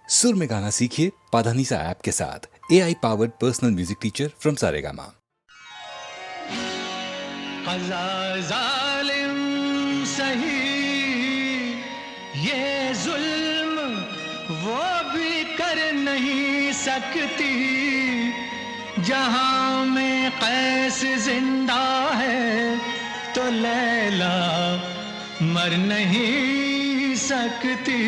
सुर में गाना सीखिए पाधानीसा ऐप के साथ। AI powered personal music teacher from Saregama. जालिम सही ये जुल्म वो भी कर नहीं सकती, जहां में कैस जिंदा है तो लैला मर नहीं सकती।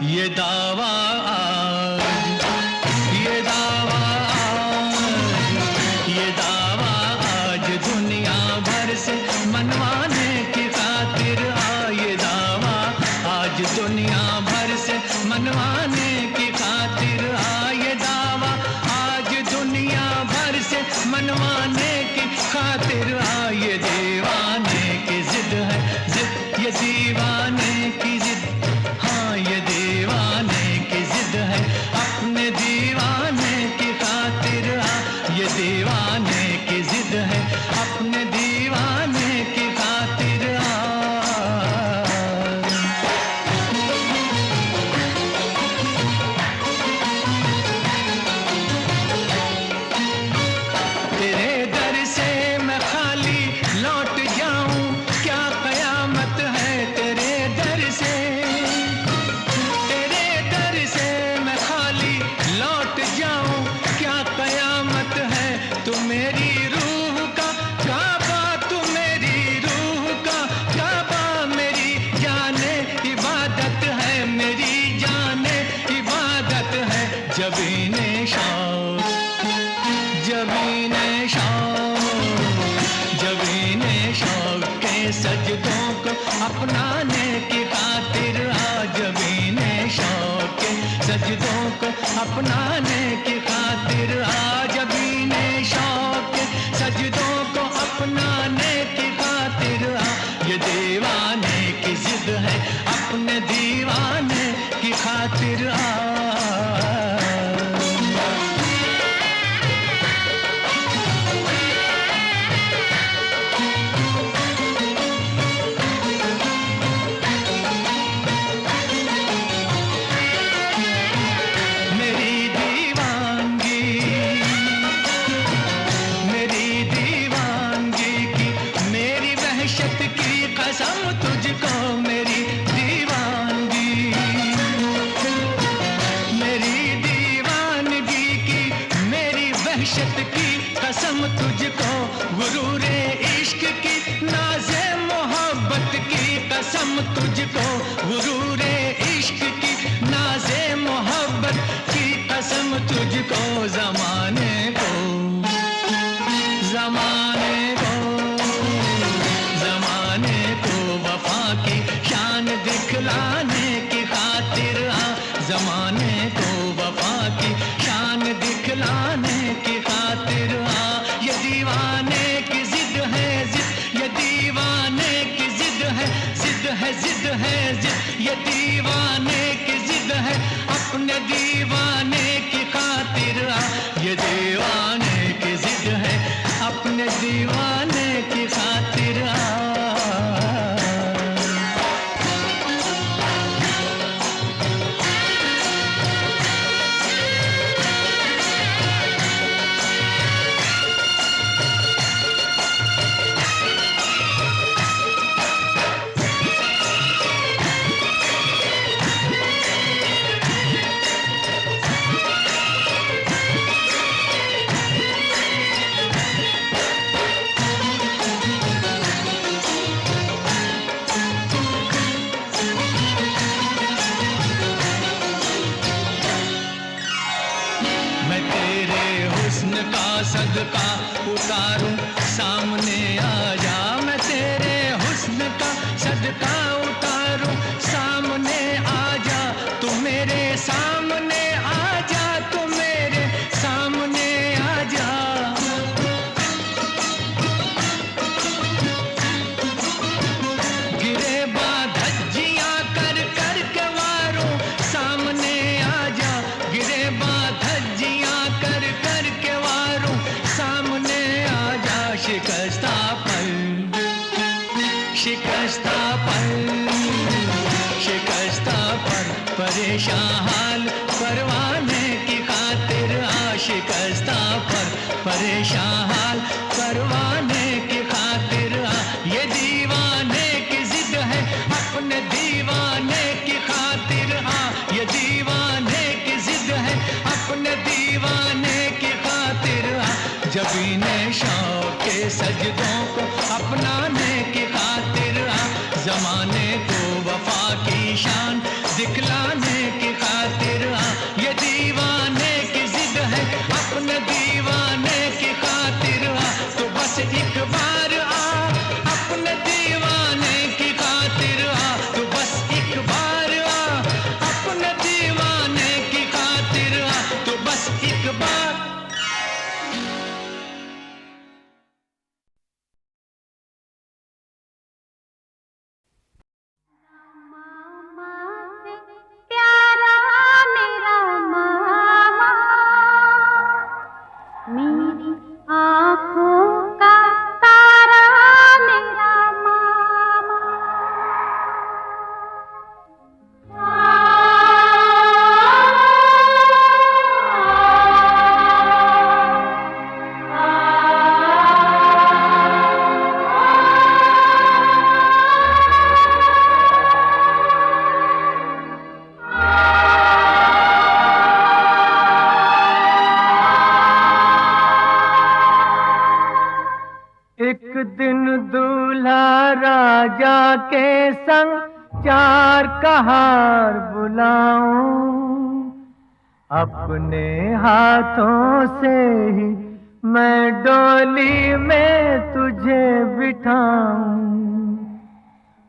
ये दावा आज, ये दावा आज, ये दावा आज दुनिया भर से मनवाने की खातिर ये दावा आज दुनिया भर से मनवाने की खातिर ये दावा आज दुनिया भर से मनवाने की खातिर ये दीवाने की जिद है, जिद ये दीवाने की जिद, हाँ ये दीवाने की जिद है अपने दीवाने की खातिर ये दीवाने की जिद है अपने दीवाने की खातिर तेरे दर से मैं खाली लौट जाऊं क्या कयामत है तेरे दर से, तेरे दर से मैं खाली लौट जाऊं क्या कयामत है। तू मेरी रूह का काबा, तू मेरी रूह का काबा, मेरी जाने इबादत है, मेरी जाने इबादत है। जबीने शौक, जबीने शौक, जबीने शौक के सजदों को अपनाने की खातिर जबीने शौक के सजदों को अपनाने की खातिर जबीने शौक के सजदों को अपनाने की खातिर ये दीवाने की जिद है अपने दीवाने की खातिर मेरी दीवानगी, मेरी दीवानगी की मेरी वहशत की कसम तुझको, मेरी दीवानगी, मेरी दीवानगी की मेरी वहशत की कसम तुझको, गुरूरे इश्क की नाज़े मोहब्बत की कसम तुझको, गुरूरे इश्क की नाज़े मोहब्बत की कसम तुझको। ज़माने को, ज़माने को, ज़माने को वफ़ा की शान दिखलाने की खातिर ज़माने को वफ़ा की शान दिखलाने की खातिर ये दीवाने की जिद है, जिद ये दीवाने की जिद है, जिद है, जिद है, जिद ये दीवाने की जिद है अपने दीवाने की खातिर ये दीवाने की जिद है अपने दीवाने की खातिर मैं तेरे हुस्न का सदका उतारूं सामने आ जा, मैं तेरे हुस्न का सदका उतारूं सामने आ जा, तू मेरे सामने आ जा, तू मेरे सामने आ जा। गिरे धज्जियां कर कर के वारों सामने आ जा, गिरे धज्जियां कर कर के वारों सामने आ जा। परेशान हाल परवाने की खातिर आशिकस्ता पर परेशान हाल परवाने की खातिर ये दीवाने की जिद है अपने दीवाने की खातिर ये दीवाने की जिद है अपने दीवाने की खातिर जबीने शौक के सजदों को अपनाने की खातिर जमाने को वफा की शान दिखलाने की खातिर ये दीवाने की जिद है अपने दीवाने की खातिर तो बस एक बार अपने दीवाने की खातिर तो बस एक बार अपने दीवाने की खातिर तो बस एक बार। मेरी आँखों का तारा मेरा मामा, एक दिन दूल्हा राजा के संग चार कहार बुलाऊं, अपने हाथों से ही मैं डोली में तुझे बिठाऊं।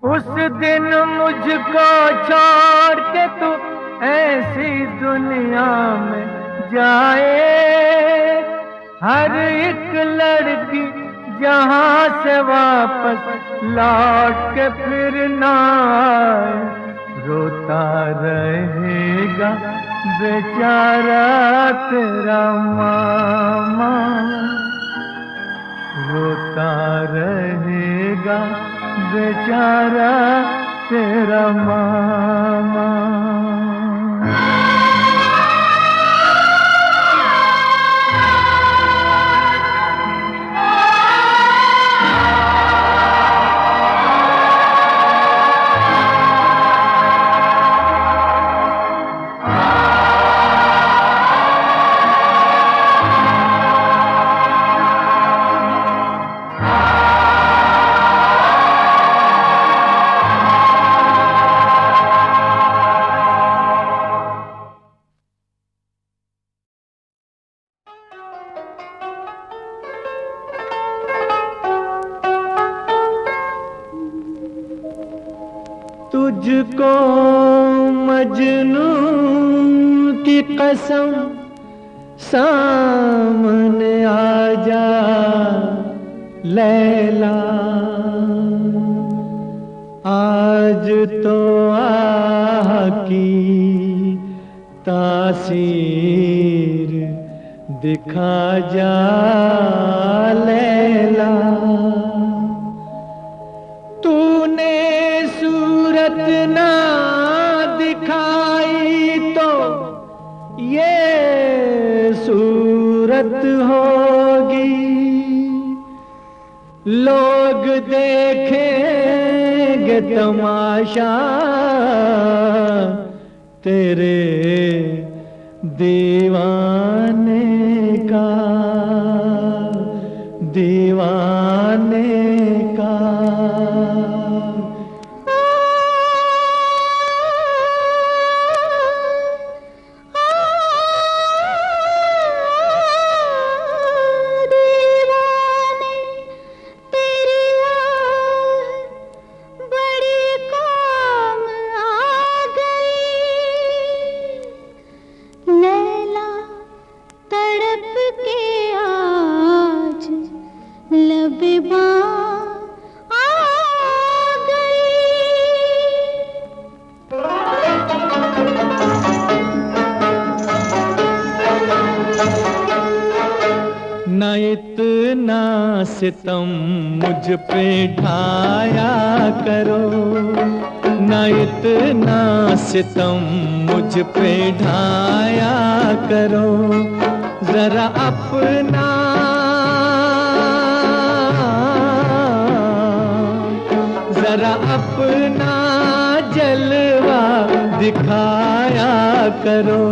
उस दिन मुझको छोड़ के तू ऐसी दुनिया में जाए, हर एक लड़की जहाँ से वापस लौट के फिर ना आए, रोता रहेगा बेचारा तेरा मामा, रोता रहेगा बेचारा तेरा मामा। तुझको मजनू की कसम सामने आ जा लैला, आज तो आह की तासीर दिखा जा लैला। तूने सूरत ना दिखाई तो ये सूरत होगी, लोग देखेंगे तमाशा तेरे दीवाने का, दीवाने का। न इतना सितम मुझ पे ढाया करो, न इतना सितम मुझ पे ढाया करो, जरा अपना जलवा दिखाया करो,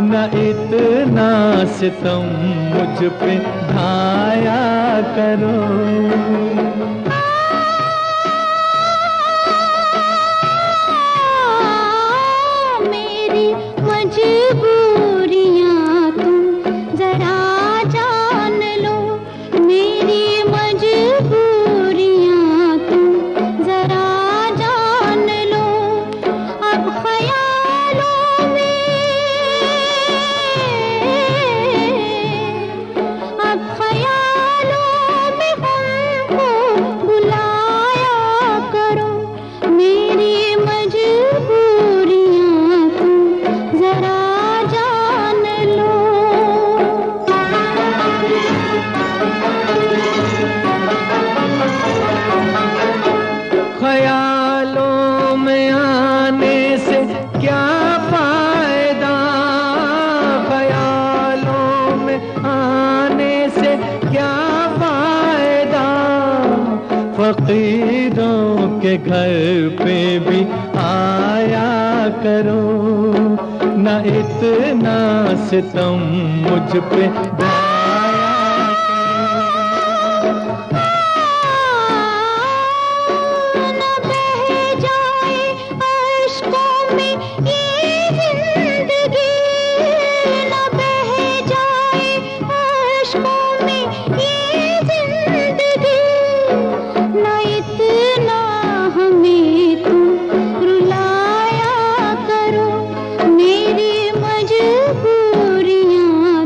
न इतना सितम मुझ पे ढाया करो। मेरी मजबूरियां तुम जरा जान लो, मेरी मजबूरियां तुम जरा जान लो। अब ख्यालों में हमको बुलाया करो, मेरी मजबूरियां तुम जरा जान लो। ख्यालों में आने से क्या फायदा, ख्यालों में आने से क्या फायदा, फकीरों के घर पे भी आया करो, न इतना सितम मुझ पे ढाया न बह जाए अश्कों में ये जिंदगी, न बह जाए अश्कों में ये जिंदगी, न इतना हमें तुम रुलाया करो, मेरी मजबूरियां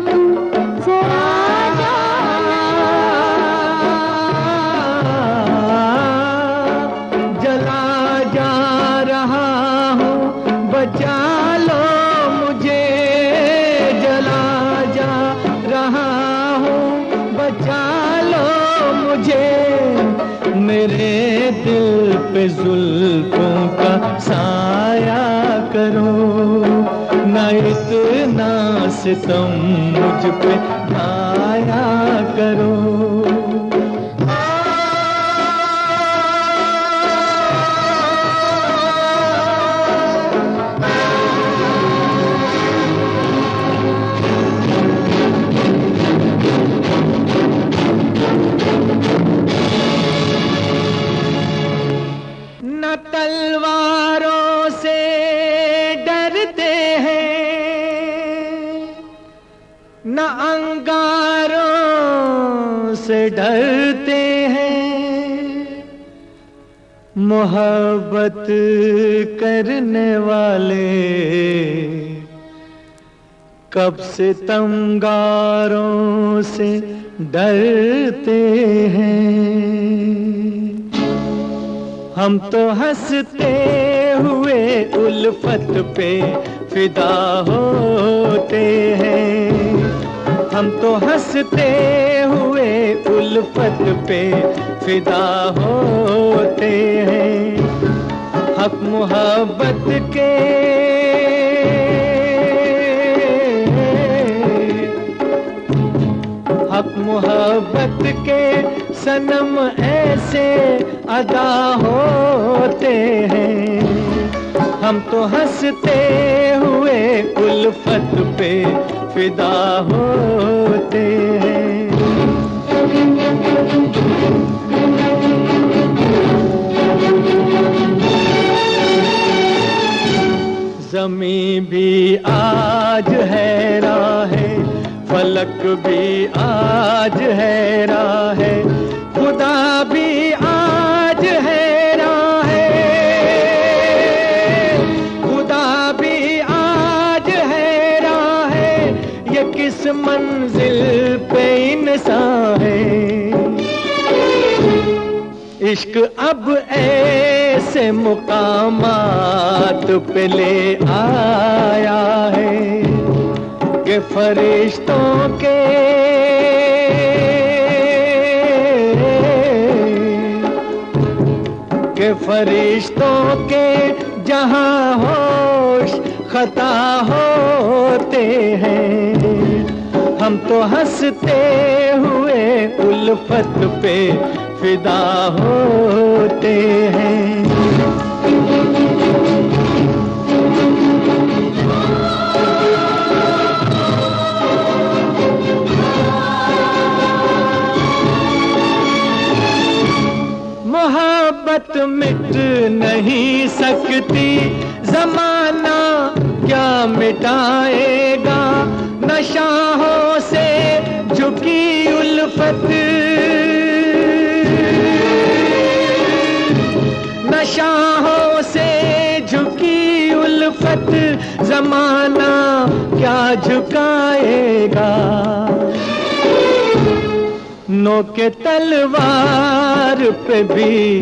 तुम जरा जाना। जला जा रहा हूँ बचा लो मुझे, जला जा रहा हूँ बचा लो मुझे, मेरे दिल पे जुल्फों का साया करो, न इतना सितम मुझ पे ढाया करो। न तलवारों से डरते हैं, न अंगारों से डरते हैं, मोहब्बत करने वाले कब से तमगारों से डरते हैं। हम तो हंसते हुए उल्फत पे फिदा होते हैं, हम तो हंसते हुए उल्फत पे फिदा होते हैं, हक मोहब्बत के हक मोहब्बत के सनम ऐसे अदा होते हैं, हम तो हंसते हुए उल्फत पे फिदा होते हैं। ज़मीं भी आज हैरान है, फलक भी आज हैरान है, खुदा भी आज हैरान है, खुदा भी आज हैरान है, ये किस मंजिल पे इंसान है। इश्क अब ऐसे मुकामात पे ले आया है कि फरिश्तों के के फरिश्तों के जहां होश खता होते हैं, हम तो हंसते हुए उल्फत पे फिदा होते हैं। मोहब्बत मिट नहीं सकती, जमाना क्या मिटाएगा, नशाहों से झुकी उल्फत, नशाहों से झुकी उल्फत, जमाना क्या झुकाएगा। नोके तलवार पे भी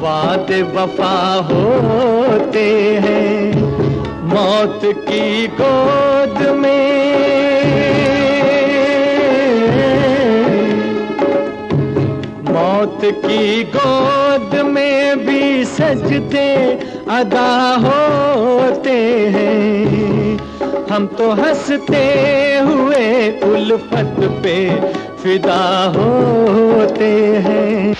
वादे वफा होते हैं, मौत की गोद में, मौत की गोद में भी सजदे अदा होते हैं, हम तो हंसते हुए उल्फत पे फिदा होते हैं।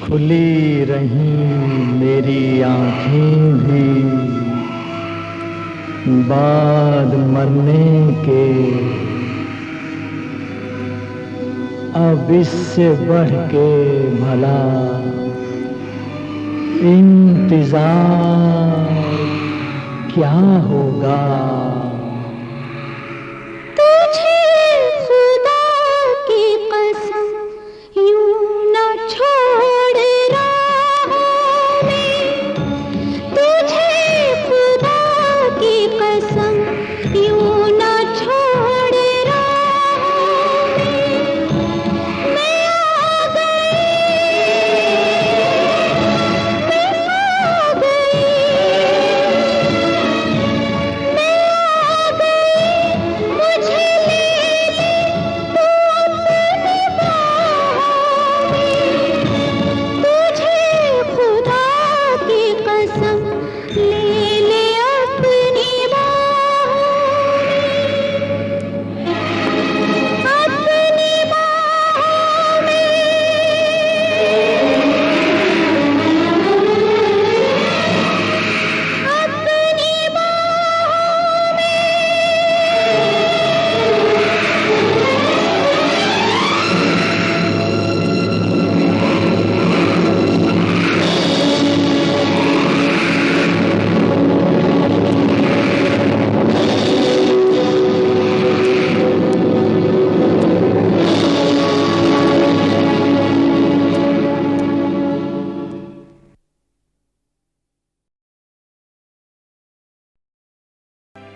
खुली रही मेरी आँखें भी बाद मरने के, अब इससे बढ़ के भला इंतजार क्या होगा।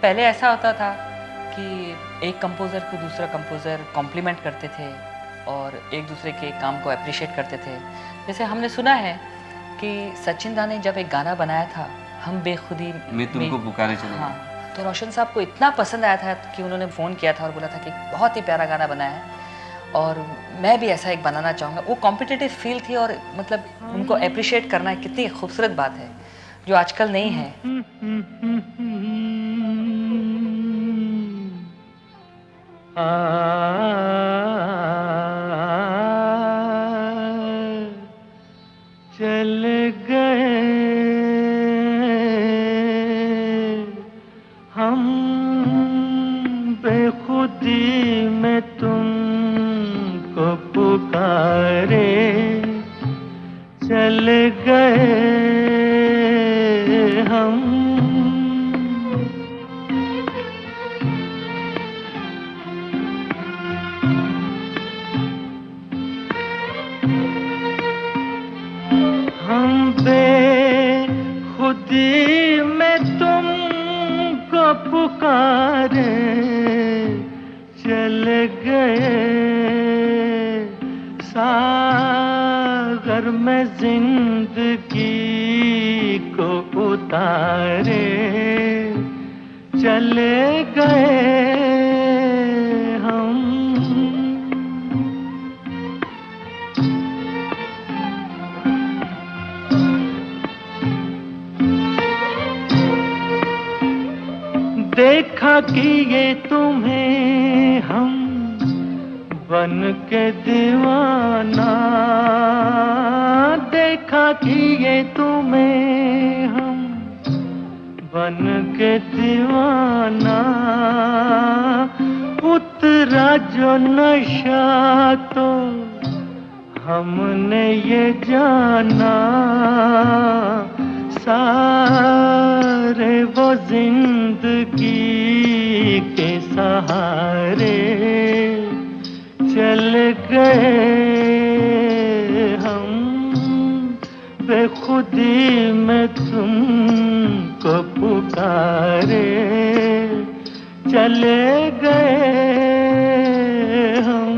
पहले ऐसा होता था कि एक कंपोज़र को दूसरा कंपोज़र कॉम्प्लीमेंट करते थे और एक दूसरे के काम को अप्रिशिएट करते थे। जैसे हमने सुना है कि सचिन दा ने जब एक गाना बनाया था हम बेखुदी मैं तुमको पुकारे चले, हाँ, तो रोशन साहब को इतना पसंद आया था कि उन्होंने फ़ोन किया था और बोला था कि बहुत ही प्यारा गाना बनाया है और मैं भी ऐसा एक बनाना चाहूँगा। वो कॉम्पिटिटिव फील थी और मतलब उनको अप्रिशिएट करना कितनी खूबसूरत बात है जो आजकल नहीं है। आ चल गए हम बेखुदी में तुमको पुकारे, चल गए हम। हम बेखुदी में तुमको पुकारे, चल गए सागर में जिंदगी को उतारे, चले गए हम। देखा कि ये तुम्हें हम बन के दीवाना, देखा कि ये तुम्हें हम बन के दीवाना, उतरा जो नशा तो हमने ये जाना, सारे वो जिंदगी के सहारे चल गए हम, बेखुदी में तुमको पुकारे, चले गए हम।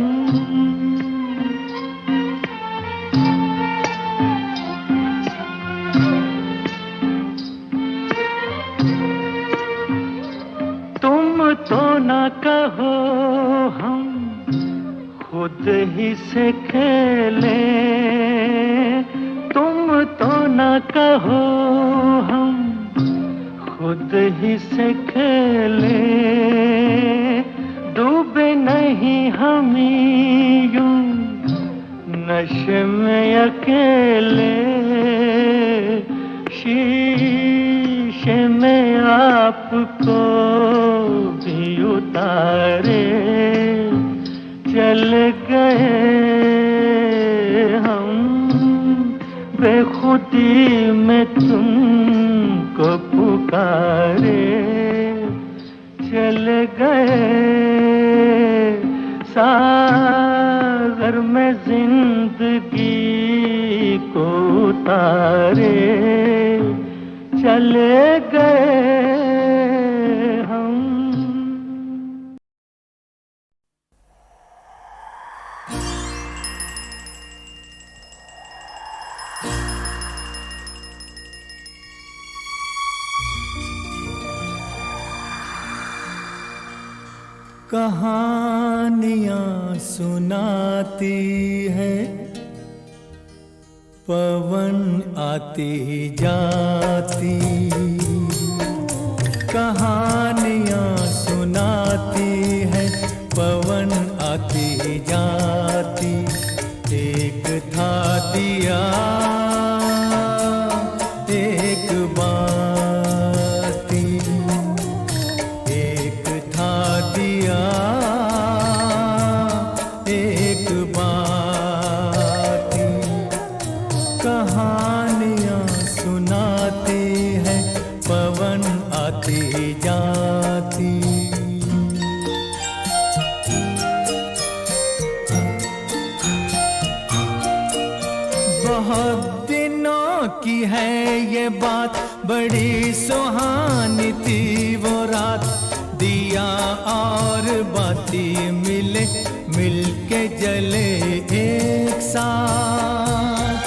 तो ना कहो हम खुद ही से खेले, तुम तो ना कहो हम खुद ही से खेले, डूबे नहीं हम यूं नशे में अकेले, शीशे में आपको भी उतारे, चल गए हम, बेखुदी में तुमको पुकारे, चल गए सागर में जिंदगी को उतारे, चले गए हम। कहानियाँ सुनाती है पवन आती जाती, कहानियाँ सुनाती है पवन आती जाती, एक था दिया एक बाती, एक था दिया एक बाती, कहानियाँ सुनाती है पवन आती जाती। बहुत दिनों की है ये बात, बड़ी सुहानी थी वो रात, दिया और बाती मिले मिलके जले एक साथ।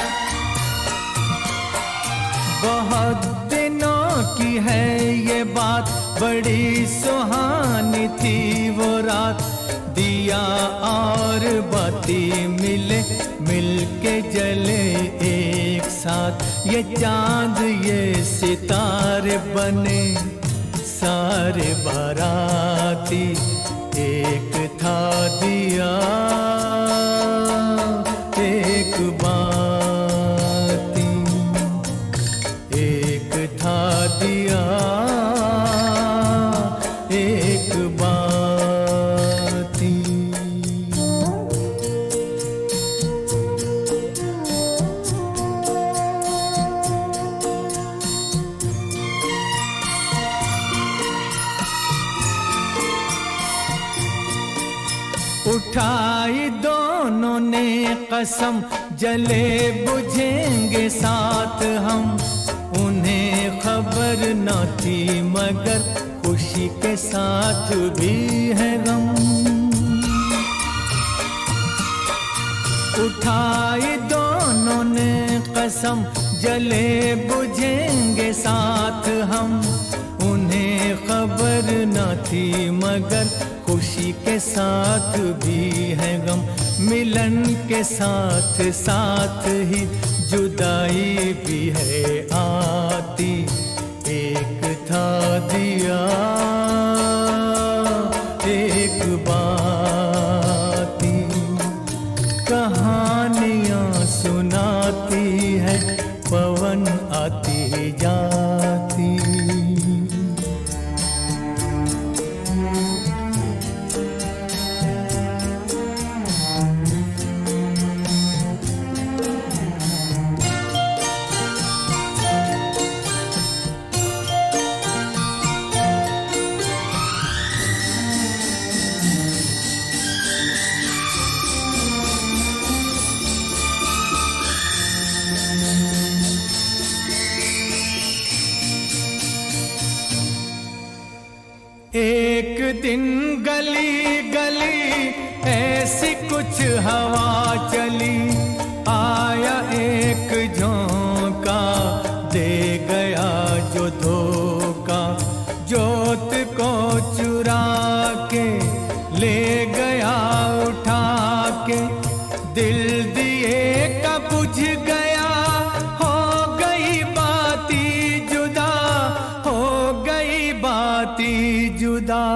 बहुत दिनों की है ये बात, बड़ी सुहानी थी वो रात, दिया और बाती मिले मिलके जले एक साथ। ये चांद ये सितारे बने सारे बाराती, एक था दिया एक बाती, एक था दिया एक बाती। उठाई दोनों ने कसम, जले बुझेंगे साथ हम। उन्हें खबर न थी मगर खुशी के साथ भी है गम। उठाई दोनों ने कसम, जले बुझेंगे साथ हम। उन्हें खबर न थी मगर खुशी के साथ भी है गम। मिलन के साथ साथ ही जुदाई भी है आती। एक था दिया एक बाती, कहानियाँ सुनाती है पवन आती जाती। एक दिन गली गली ऐसी कुछ हवा चली। आया एक झोंका, दे गया जो धोखा। जोत को चुरा के ले गया उठा के। दिल दिए का बुझ गया, हो गई बाती जुदा, हो गई बाती जुदा।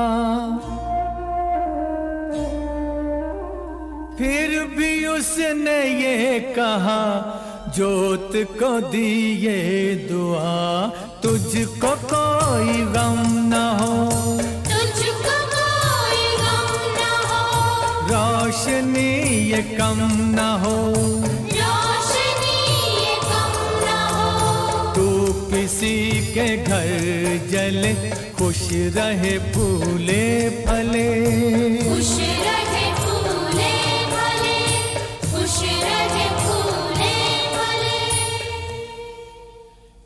फिर भी उसने ये कहा, जोत को दिए दुआ, तुझको कोई गम न हो, तुझको कोई गम न हो। रोशनी ये कम न हो, रोशनी ये कम न हो। तू किसी के घर जले, खुश रहे फूले फले। खुश रहे फूले फले, खुश रहे फूले फले।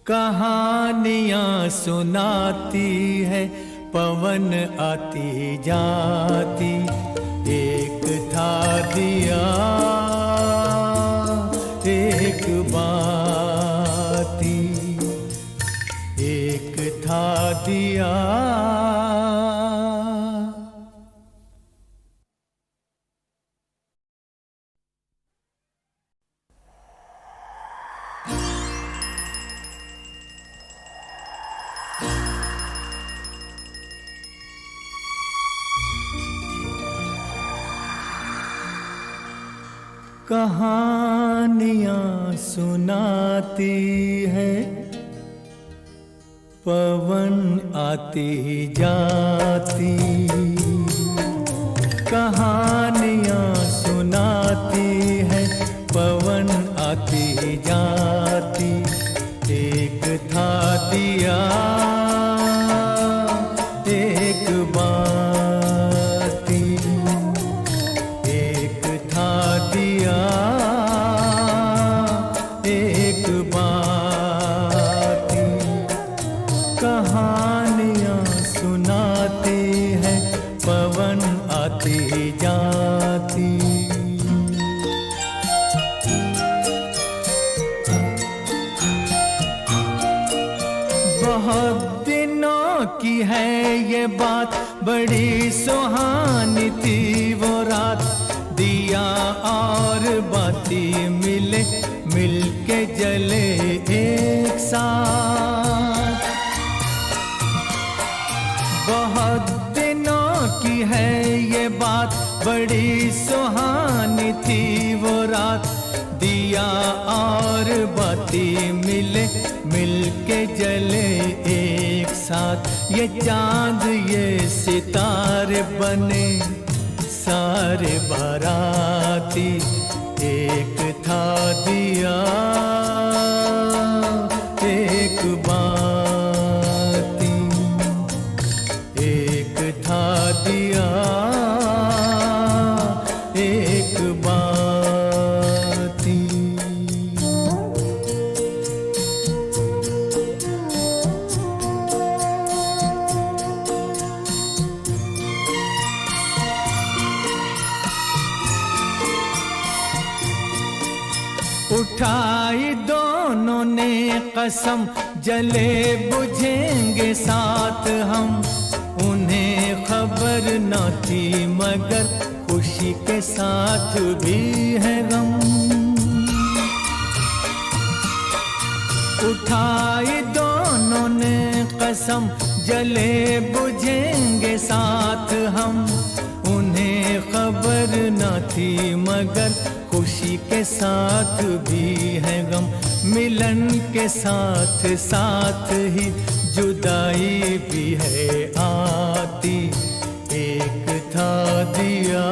कहानियाँ सुनाती है पवन आती जाती। एक था दिया एक बाती, एक था दिया। कहानियाँ सुनाती है पवन आती जाती। कहानियाँ सुनाती है पवन आती जाती। एक था दिया एक बाती, एक था दिया एक बाती। कहानियाँ सुनाती है पवन आती जाती। बहुत दिनों की है ये बात, बड़ी सुहानी थी वो रात। दिया और बाती मिले, मिलके जले एक साथ। बहुत दिनों की है ये बात, बड़ी सुहानी थी वो रात, दिया और बाती मिले मिलके जले एक साथ, ये चांद ये सितारे बने सारे बाराती, एक था दिया एक बाती, एक था दिया एक बाती। उठाई दोनों ने कसम, जले बुझेंगे साथ हम, उन्हें खबर न थी मगर खुशी के साथ भी है गम। उठाई दोनों ने कसम, जले बुझेंगे साथ हम, उन्हें खबर न थी मगर खुशी के साथ भी है गम। मिलन के साथ साथ ही जुदाई भी है आती, एक था दिया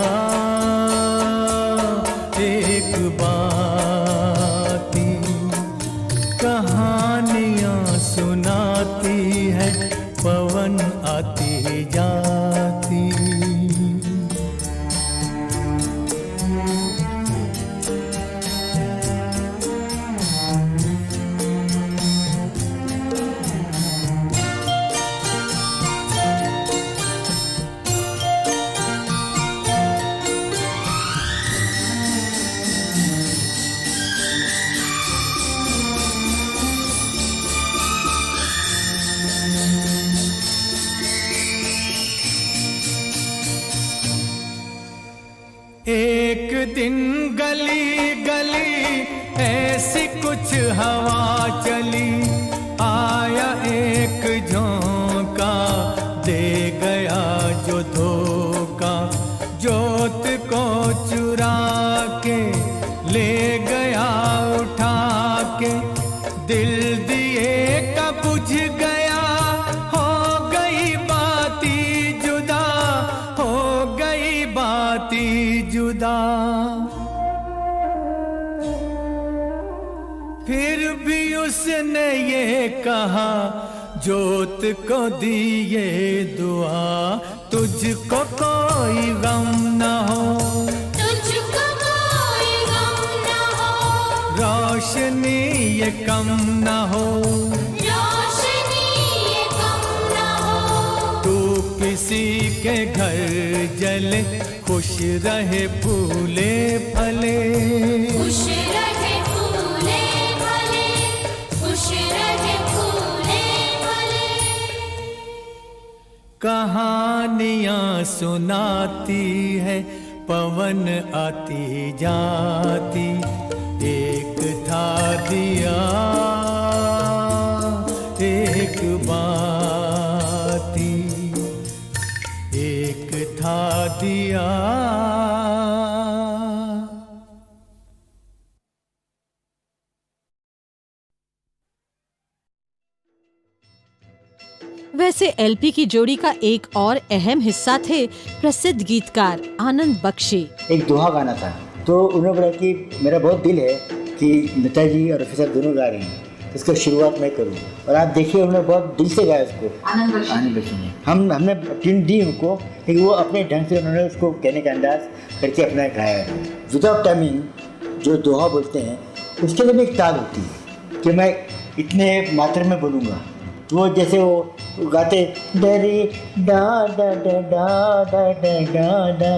एक बाती, कहानियाँ सुनाती है पवन आती जाती। एक दिन गली गली ऐसी कुछ हवा चली, आया एक झोंका दे गया जो धोखा, जोत को चुरा के ले गया उठा के, दिल दिए का बुझ गया, हो गई बाती जुदा, हो गई बाती जुदा। फिर भी उसने ये कहा जोत को दिए दुआ, तुझको कोई गम न हो, तुझको कोई गम न हो, रोशनी ये कम न हो, रोशनी ये कम न हो। तू किसी के घर जले खुश रहे फूले फले, खुश रहे फूले फले, खुश रहे फूले फले। कहानियाँ सुनाती है पवन आती जाती, एक था दिया एक बाती, एक था दिया। वैसे एलपी की जोड़ी का एक और अहम हिस्सा थे प्रसिद्ध गीतकार आनंद बख्शी। एक दोहा गाना था, तो उन्होंने बोला कि मेरा बहुत दिल है कि लता जी और रफी साहब दोनों गा रहे हैं, तो इसका शुरुआत मैं करूं। और आप देखिए उन्होंने बहुत दिल से गाया उसको, आनंद बख्शी ने। हमने ट्यून दी उनको, लेकिन वो अपने ढंग से उन्होंने उसको कहने का अंदाज करके अपना गाया है। विदाउट टाइमिंग जो दोहा बोलते हैं उसके लिए एक ताल होती है कि मैं इतने मात्रा में बोलूँगा, तो वो जैसे वो गाते डरे डा डा डा डा डा डा डा डा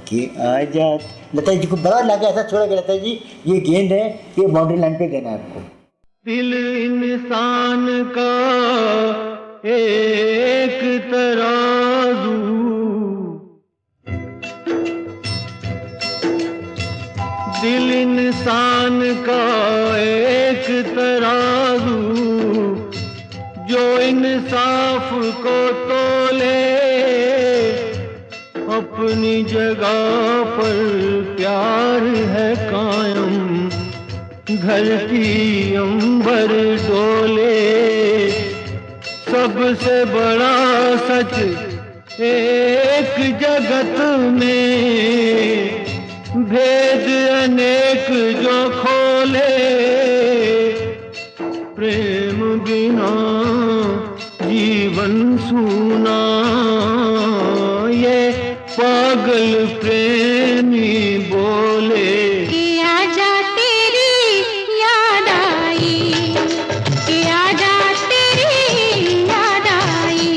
कि आ जा। लता जी को बड़ा लगा ऐसा छोड़ा कि लता जी ये गेंद है, ये बाउंड्री लाइन पे देना है आपको। दिल इंसान का एक तराजू, दिल इंसान का एक तराजू, जो इंसाफ को तोले अपनी जगह पर प्यार है कायम, धरती अंबर डोले, सबसे बड़ा सच एक जगत में, भेद अनेक जो खोले, प्रेम बिना जीवन सूना, ये पागल प्रेमी बोले। कि आजा तेरी याद आई, कि आजा तेरी याद आई,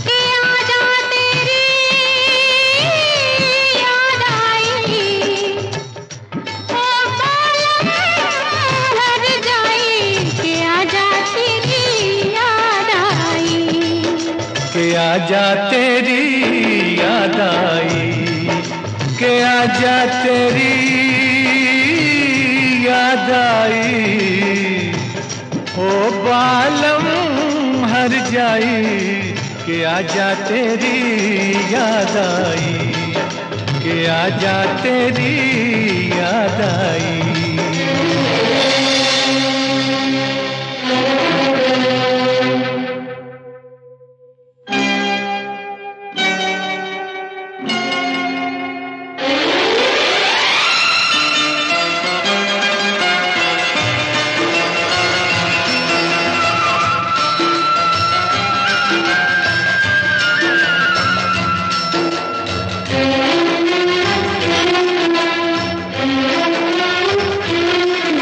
कि आजा तेरी याद आई, ओ बालम हर जाई, कि आजा तेरी याद आई। के आजा तेरी याद आई, के आजा तेरी याद आई, ओ बालम हर जाई, के आजा तेरी याद आई, के आजा तेरी याद आई।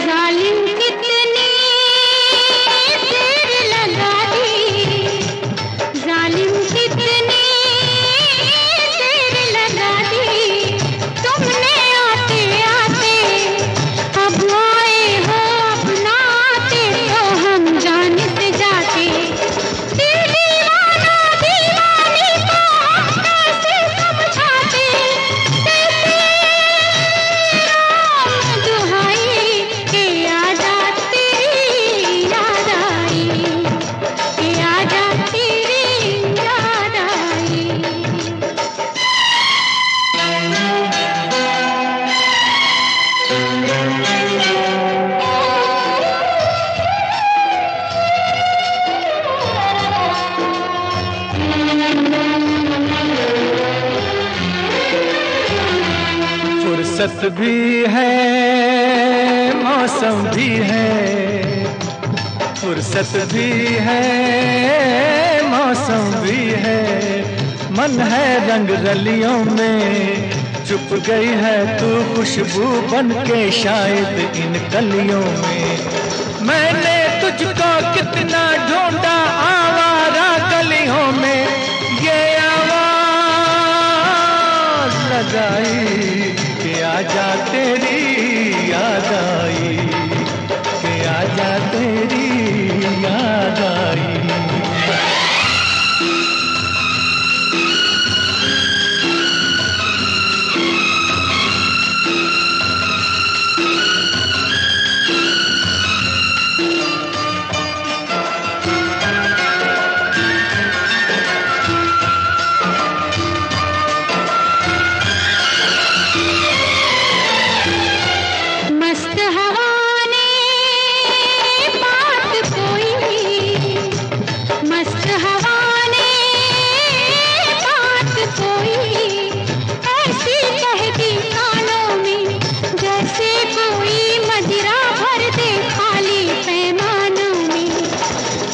जालिम कितनी देर लगा दी, जालिम कितनी देर लगा दी, तुमने आते आते अब आए हो, अपना आते तो हम जान से जाते, दिल दीवाना दीवानी को हम कैसे समझाते, दुहाई के आजा तेरी याद आई, के आजा तेरी याद आई। फुर्सत भी है, मौसम भी है, फुर्सत भी है, मौसम भी है, मन है रंग रलियों में, चुप गई है तू खुशबू बन के शायद इन कलियों में। मैंने तुझको कितना ढूंढा आवारा गलियों में, ये आवाज लगाई कि आजा तेरी याद आई, कि आजा तेरी याद आई। मस्त हवा ने बात कोई, मस्त हवा ने बात कोई, ऐसी कह दी कानों में, जैसे कोई मदिरा भर दे खाली पैमानों में।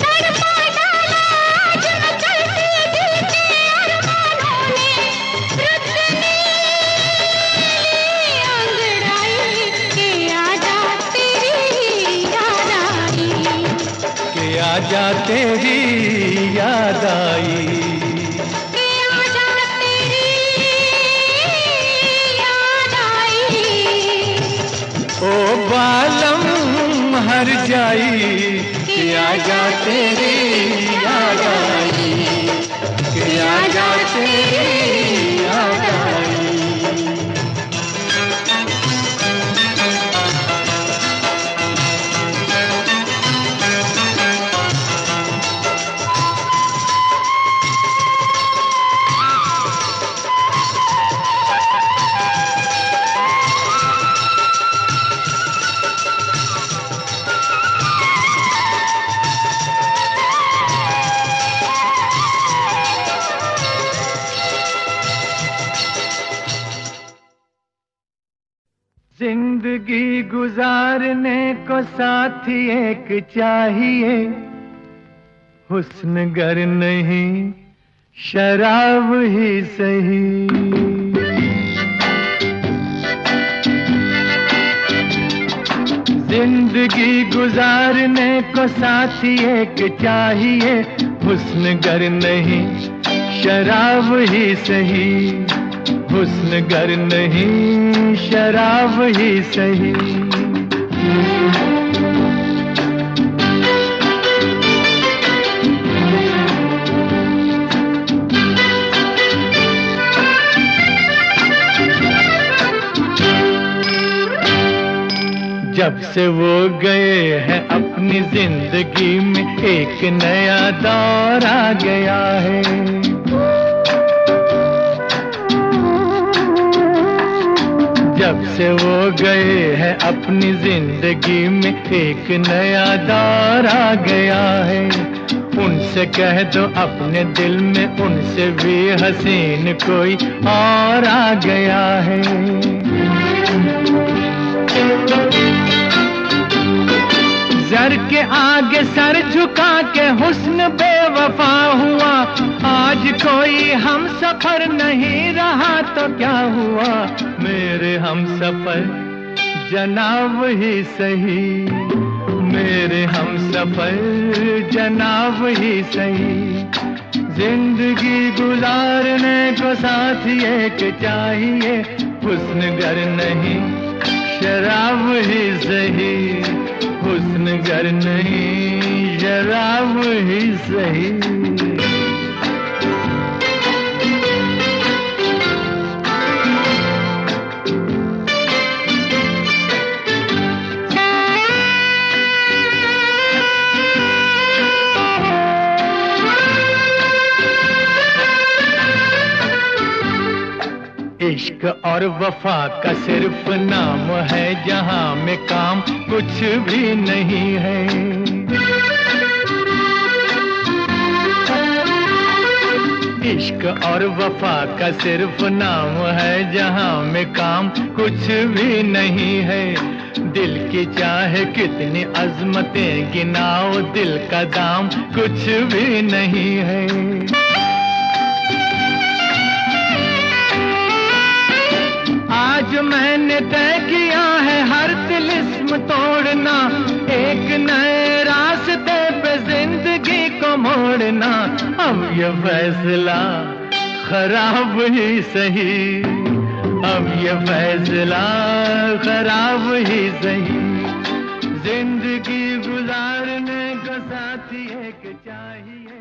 तड़पा डाला आज मचलती दिल के अरमानों ने, रुतनी अंगड़ाई के आजा तेरी याद आई, कि आजा तेरी याद आई, के आजा तेरी याद आई। ओ बालम हर जाई, कि आजा तेरी याद आई, कि आजा तेरी याद आई। जिंदगी गुजारने को साथी एक चाहिए, हुस्न गर नहीं शराब ही सही। जिंदगी गुजारने को साथी एक चाहिए, हुस्न गर नहीं शराब ही सही, हुस्न गर नहीं शराब ही सही। जब से वो गए हैं अपनी जिंदगी में एक नया दौर आ गया है। जब से वो गए हैं अपनी जिंदगी में एक नया दौर आ गया है। उनसे कह दो अपने दिल में उनसे भी हसीन कोई और आ गया है। जर के आगे सर झुका के हुस्न बेवफा हुआ, आज कोई हम सफर नहीं रहा तो क्या हुआ, मेरे हम सफर जनाब ही सही, मेरे हम सफर जनाब ही सही। जिंदगी गुजारने को साथी एक चाहिए, हुस्न गर नहीं शराब ही सही, हुस्न गर नहीं शराब ही सही। इश्क और वफा का सिर्फ नाम है, जहां में काम कुछ भी नहीं है। इश्क और वफा का सिर्फ नाम है, जहां में काम कुछ भी नहीं है। दिल की चाहे कितनी अजमतें गिनाओ, दिल का दाम कुछ भी नहीं है। आज मैंने तय किया है हर तिलिस्म तोड़ना, एक नए रास्ते पे जिंदगी को मोड़ना। अब ये फैसला खराब ही सही, अब ये फैसला खराब ही सही। जिंदगी गुजारने को साथी एक चाहिए।